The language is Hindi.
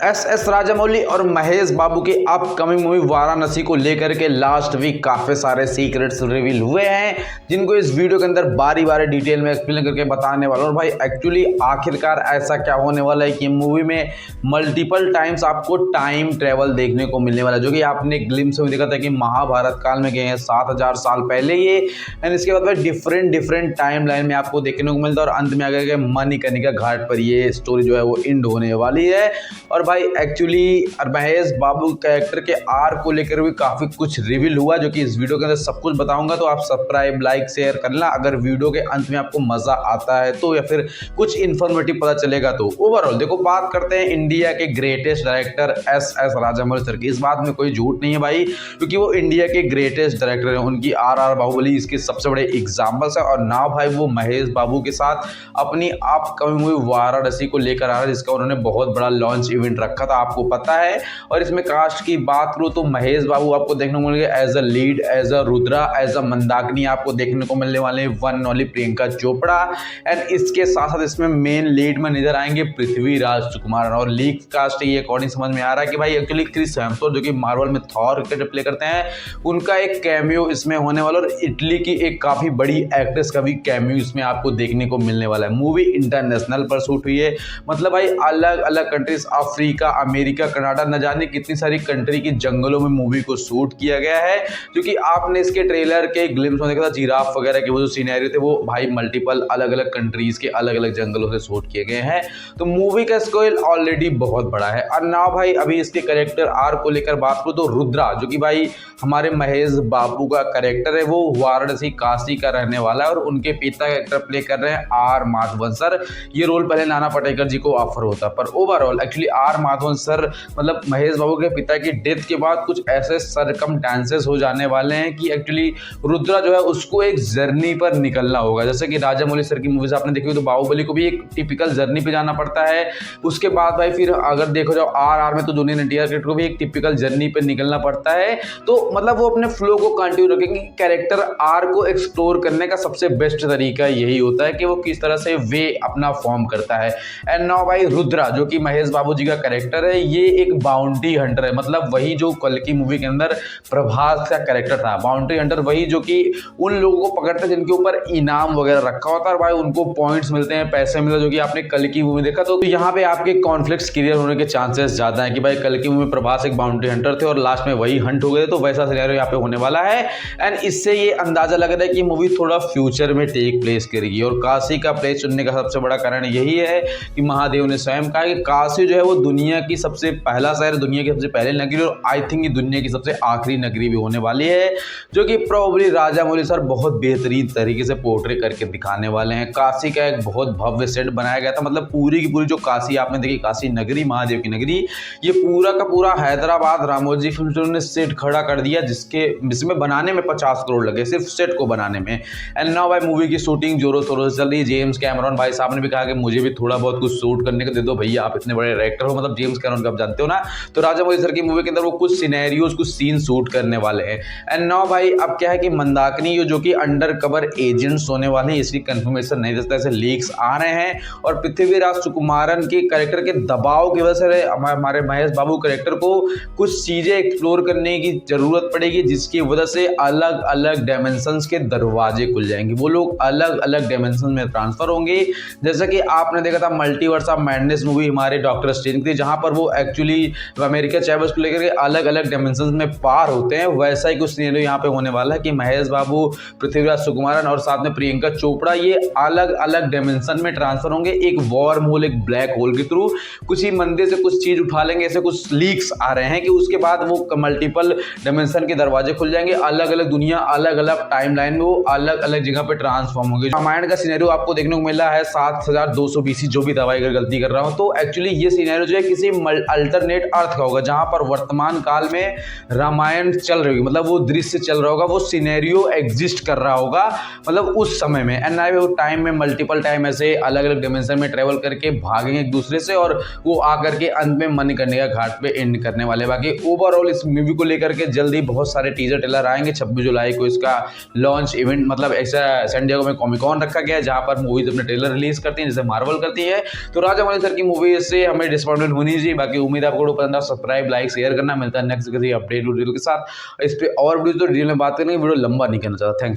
एस राजामौली और महेश बाबू की अपकमिंग मूवी वाराणसी को लेकर के लास्ट वीक काफ़ी सारे सीक्रेट्स रिवील हुए हैं, जिनको इस वीडियो के अंदर बारी बारी डिटेल में एक्सप्लेन करके बताने वाला हूं। और भाई एक्चुअली आखिरकार ऐसा क्या होने वाला है कि मूवी में मल्टीपल टाइम्स आपको टाइम ट्रेवल देखने को मिलने वाला है, जो कि आपने ग्लिम्स में देखा था कि महाभारत काल में गए हैं 7000 साल पहले ये, एंड इसके बाद भाई डिफरेंट टाइम लाइन में आपको देखने को मिलता है। और अंत में आगे मणिकर्णिका घाट पर ये स्टोरी जो है वो एंड होने वाली है। और भाई एक्चुअली महेश बाबू कैरेक्टर के आर को लेकर भी काफ़ी कुछ रिवील हुआ, जो कि इस वीडियो के अंदर सब कुछ बताऊंगा। तो आप सब्सक्राइब लाइक शेयर करना अगर वीडियो के अंत में आपको मज़ा आता है तो, या फिर कुछ इन्फॉर्मेटिव पता चलेगा तो। ओवरऑल देखो, बात करते हैं इंडिया के greatest director S Rajamouli sir की। इस बात में कोई झूठ नहीं है भाई, क्योंकि वो इंडिया के ग्रेटेस्ट डायरेक्टर हैं। उनकी आर बाहुबली इसके सबसे बड़े एग्जाम्पल्स है। और ना भाई वो महेश बाबू के साथ अपनी अपकमिंग मूवी वाराणसी को लेकर आ रहा है, जिसका उन्होंने बहुत बड़ा लॉन्च इवेंट रखा था, आपको पता है। और इसमें कास्ट की बात करूं तो महेश बाबू आपको देखने को मिलेंगे as a lead, as a Rudra, as a Mandakini आपको देखने को मिलने वाले one only Priyanka Chopra. And इसके साथ साथ इसमें मेन लीड में नजर आएंगे पृथ्वीराज सुकुमारन। और लीग कास्ट ये अकॉर्डिंग समझ में आ रहा है कि भाई एक्चुअली क्रिस हेम्सवर्थ, जो कि मार्वल में थॉर के प्ले करते हैं, उनका एक कैमियो इसमें होने वाला। और इटली की एक काफी बड़ी एक्ट्रेस का भी कैमियो इसमें आपको देखने को मिलने वाला है। मूवी इंटरनेशनल पर शूट हुई है, मतलब भाई अलग अलग कंट्रीज, अफ्रीका, अमेरिका, कनाडा, न जाने कितनी सारी कंट्री की जंगलों में मूवी को शूट किया गया है। क्योंकि आपने इसके ट्रेलर के ग्लिम्स में देखा था जिराफ वगैरह के वो जो सीनरी थे, वो भाई मल्टीपल अलग अलग कंट्रीज के अलग अलग जंगलों से शूट किए गए हैं। तो मूवी का स्केल ऑलरेडी बहुत बड़ा है। और ना भाई अभी इसके कैरेक्टर आर को लेकर बात करूं तो रुद्रा, जो कि भाई हमारे महेश बाबू का कैरेक्टर है, वो वाराणसी काशी का रहने वाला है। और उनके पिता कैरेक्टर प्ले कर रहे हैं आर माधवन सर। ये रोल पहले नाना पाटेकर जी को ऑफर होता, पर overall actually R Madhavan sir मतलब महेश बाबू के पिता की डेथ के बाद कुछ ऐसे सरकमस्टेंसेस हो जाने वाले हैं कि एक्चुअली रुद्रा जो है उसको एक जर्नी पर निकलना होगा। जैसे कि राजामौली सर की मूवीज आपने देखी हो तो बाहुबली को भी एक टिपिकल जर्नी पे जाना पड़ता है। उसके बाद भाई फिर अगर देखो जाओ आर में तो जूनियर एनटीआर को भी एक टिपिकल जर्नी पे निकलना पड़ता है। तो मतलब वो अपने फ्लो को कंटिन्यू रखेंगे। कैरेक्टर आर को एक्सप्लोर करने का सबसे बेस्ट तरीका यही होता है कि वो किस तरह से वे अपना फॉर्म करता है। एंड नाउ भाई रुद्रा, जो कि महेश बाबू जी का कैरेक्टर है, ये एक बाउंटी हंटर है। मतलब वही जो कल की मूवी के अंदर प्रभास का कैरेक्टर था, बाउंटी हंटर, वही जो कि उन लोगों को पकड़ता है जिनके ऊपर इनाम वगैरह रखा होता है और भाई उनको पॉइंट्स मिलते हैं, पैसे मिलते हैं, जो कि आपने कल की मूवी देखा। तो यहाँ पे आपके कॉन्फ्लिक्ट्स क्लियर होने के चांसेस ज्यादा है कि भाई कल की मूवी में प्रभास एक बाउंटी हंटर थे और लास्ट में वही हंट हो गए, तो वैसा सिनेरियो यहाँ पे होने वाला है। एंड इससे ये अंदाजा लग रहा है कि मूवी थोड़ा फ्यूचर में टेक प्लेस करेगी। और काशी का प्लेस चुनने का सबसे बड़ा कारण यही है कि महादेव ने स्वयं कहा कि काशी जो है वो दुनिया की सबसे पहला शहर, दुनिया की सबसे पहले नगरी, और आई थिंक ये दुनिया की सबसे आखिरी नगरी भी होने वाली है, जो कि प्रोबेबली राजामौली सर बहुत बेहतरीन तरीके से पोर्ट्रे करके दिखाने वाले हैं। काशी का एक बहुत भव्य सेट बनाया गया था, मतलब पूरी की पूरी जो काशी आपने देखी, काशी नगरी, महादेव की नगरी, ये पूरा का पूरा हैदराबाद रामोजी फिल्म स्टूडियो ने सेट खड़ा कर दिया, जिसमें बनाने में 50 करोड़ लगे सिर्फ सेट को बनाने में। एंड नाउ भाई मूवी की शूटिंग जोरों शोरों से चल रही है। जेम्स कैमरॉन भाई साहब ने भी कहा कि मुझे भी थोड़ा बहुत कुछ शूट करने को दे दो भैया, आप इतने बड़े डायरेक्टर हो, मतलब जेम्स कैमरॉन को आप जानते हो ना। तो राजामौली सर की मूवी के अंदर वो कुछ सिनेरियोज, कुछ सीन शूट करने वाले हैं। एंड नाउ भाई अब क्या है कि मंदाकिनी जो कि अंडर कवर एजेंट्स होने वाले हैं, इसकी कंफर्मेशन नहीं देता, ऐसे लीक्स आ रहे हैं। और पृथ्वीराज सुकुमारन के कैरेक्टर के दबाव की वजह से हमारे महेश बाबू कैरेक्टर को कुछ चीजें एक्सप्लोर करने की जरूरत पड़ेगी, जिसकी वजह से अलग अलग डायमेंशंस के दरवाजे खुल जाएंगे। वो लोग अलग अलग डायमेंशन में ट्रांसफर होंगे। जैसा कि आपने देखा था मल्टीवर्स ऑफ मैडनेस मूवी हमारे डॉक्टर स्ट्रेंज की, जहां पर वो एक्चुअली अमेरिका चैबर्स को लेकर के अलग अलग डायमेंशंस में पार होते हैं, वैसा ही कुछ सिनेरियो यहाँ पे होने वाला है कि महेश बाबू, पृथ्वीराज सुकुमारन और साथ में प्रियंका चोपड़ा ये अलग अलग डायमेंशन में ट्रांसफर होंगे, एक वॉर्म होल, एक ब्लैक होल के थ्रू। कुछ ही मंदिर से कुछ चीज उठा लेंगे, ऐसे कुछ लीक्स आ रहे हैं कि उसके बाद वो मल्टीपल डायमेंशन के दरवाजे खुल जाएंगे, अलग अलग दुनिया, अलग अलग टाइमलाइन में वो अलग अलग जगह पे ट्रांसफॉर्म होंगे। रामायण का सिनेरियो आपको देखने को मिला है 7200 BC, जो भी दवाई अगर गलती कर रहा हूं, तो एक्चुअली ये सिनेरियो जो है किसी अल्टरनेट अर्थ का होगा, जहां पर वर्तमान काल में रामायण चल रही होगी, मतलब वो दृश्य चल रहा होगा, वो सिनेरियो एग्जिस्ट कर रहा होगा, मतलब उस समय में। एंड वो टाइम में मल्टीपल टाइम ऐसे अलग अलग डायमेंशन में ट्रेवल करके भागेंगे एक दूसरे से, और वो आकर के अंत में मणिकर्णिका घाट पे एंड करने वाले। बाकी ओवरऑल इस मूवी को लेकर के जल्दी बहुत सारे टीजर ट्रेलर आएंगे। 26 जुलाई को इसका लॉन्च इवेंट, मतलब ऐसा सैन डिएगो में कॉमिक-कॉन रखा गया है, जहां पर मूवीज अपने ट्रेलर रिलीज करती हैं जैसे मार्वल करती है। तो राजामौली सर की मूवी से हमें डिसअपॉइंटमेंट कंप्लीट होनी चाहिए। बाकी उम्मीद है आपको वीडियो पसंद आया, सब्सक्राइब लाइक शेयर करना। मिलता है नेक्स्ट किसी अपडेट वीडियो के साथ। इस पे और वीडियो तो डिटेल में बात करेंगे, वीडियो लंबा नहीं करना चाहता। थैंक्स।